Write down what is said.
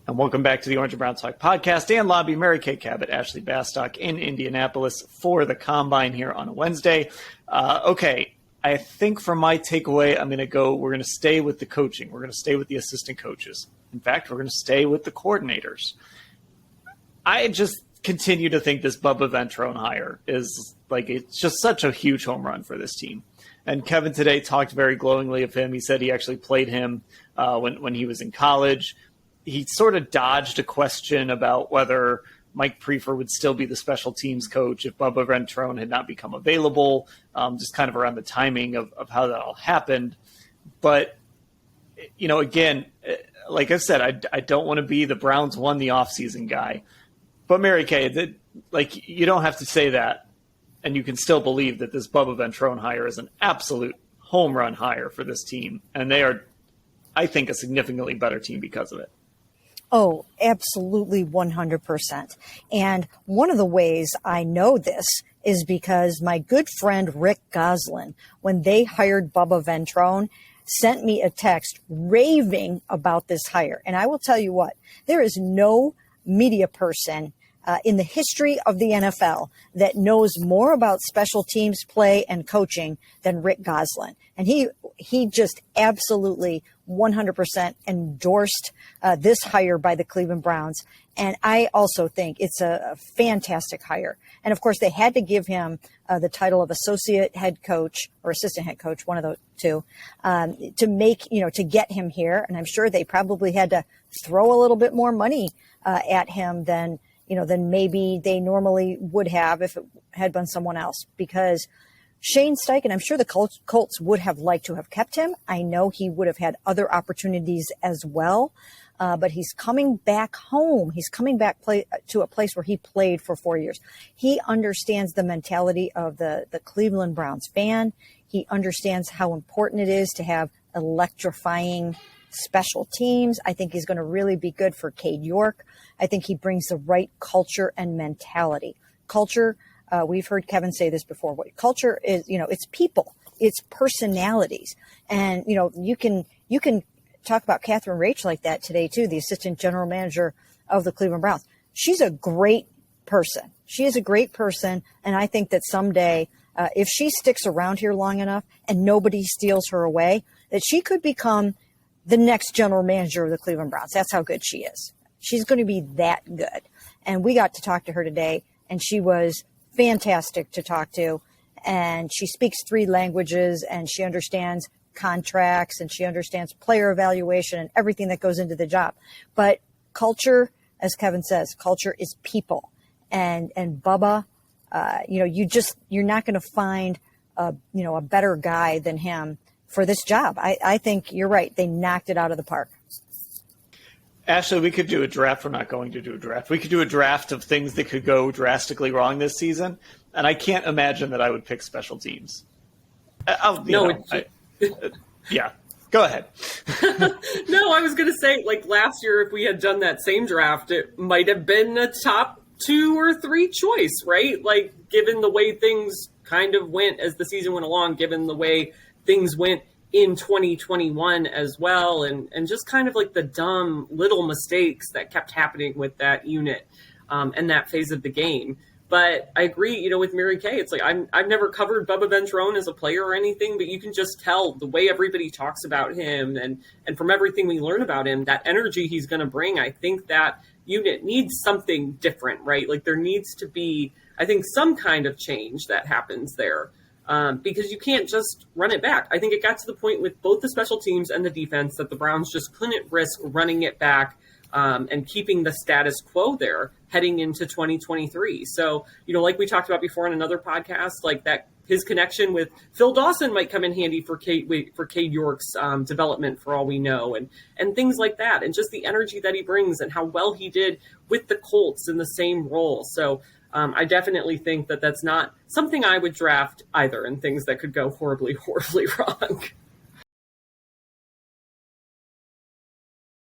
And welcome back to the Orange and Brown Talk podcast and lobby. Mary Kay Cabot, Ashley Bastock in Indianapolis for the Combine here on a Wednesday. Okay, I think for my takeaway, we're going to stay with the coaching. We're going to stay with the assistant coaches. In fact, we're going to stay with the coordinators. I just continue to think this Bubba Ventrone hire is it's just such a huge home run for this team. And Kevin today talked very glowingly of him. He said he actually played him when he was in college. He sort of dodged a question about whether Mike Prefer would still be the special teams coach if Bubba Ventrone had not become available, just kind of around the timing of how that all happened. But, again, like I said, I don't want to be the Browns won the offseason guy. But Mary Kay, you don't have to say that, and you can still believe that this Bubba Ventrone hire is an absolute home run hire for this team. And they are, I think, a significantly better team because of it. Oh, absolutely 100%. And one of the ways I know this is because my good friend Rick Goslin, when they hired Bubba Ventrone, sent me a text raving about this hire. And I will tell you what, there is no media person in the history of the NFL that knows more about special teams play and coaching than Rick Goslin. And he just absolutely 100% endorsed this hire by the Cleveland Browns. And I also think it's a fantastic hire. And of course, they had to give him the title of associate head coach or assistant head coach, one of the two, to get him here. And I'm sure they probably had to throw a little bit more money at him than maybe they normally would have if it had been someone else, because Shane Steichen, I'm sure the Colts would have liked to have kept him. I know he would have had other opportunities as well, but he's coming back home. He's coming back to a place where he played for 4 years. He understands the mentality of the Cleveland Browns fan. He understands how important it is to have electrifying special teams. I think he's going to really be good for Cade York. I think he brings the right culture and mentality. Culture, we've heard Kevin say this before. What culture is, it's people, it's personalities. And, you can talk about Catherine Rach like that today too, the assistant general manager of the Cleveland Browns. She's a great person. She is a great person. And I think that someday, if she sticks around here long enough and nobody steals her away, that she could become the next general manager of the Cleveland Browns. That's how good she is. She's going to be that good. And we got to talk to her today, and she was fantastic to talk to. And she speaks 3 languages, and she understands contracts, and she understands player evaluation and everything that goes into the job. But culture, as Kevin says, culture is people. And Bubba, you're not going to find a better guy than him for this job. I think you're right. They knocked it out of the park. Ashley, we could do a draft. We're not going to do a draft. We could do a draft of things that could go drastically wrong this season. And I can't imagine that I would pick special teams. Yeah, go ahead. No, I was going to say, last year, if we had done that same draft, it might have been a top 2 or 3 choice, right? Given the way things kind of went as the season went along, given the way things went in 2021 as well, and just kind of the dumb little mistakes that kept happening with that unit and that phase of the game. But I agree, with Mary Kay, it's I've never covered Bubba Ventrone as a player or anything, but you can just tell the way everybody talks about him and from everything we learn about him, that energy he's going to bring. I think that unit needs something different, right? There needs to be, I think, some kind of change that happens there. Because you can't just run it back. I think it got to the point with both the special teams and the defense that the Browns just couldn't risk running it back and keeping the status quo there heading into 2023. So, like we talked about before in another podcast, that his connection with Phil Dawson might come in handy for Cade York's development, for all we know, and things like that, and just the energy that he brings and how well he did with the Colts in the same role. So I definitely think that that's not something I would draft either, and things that could go horribly, horribly wrong.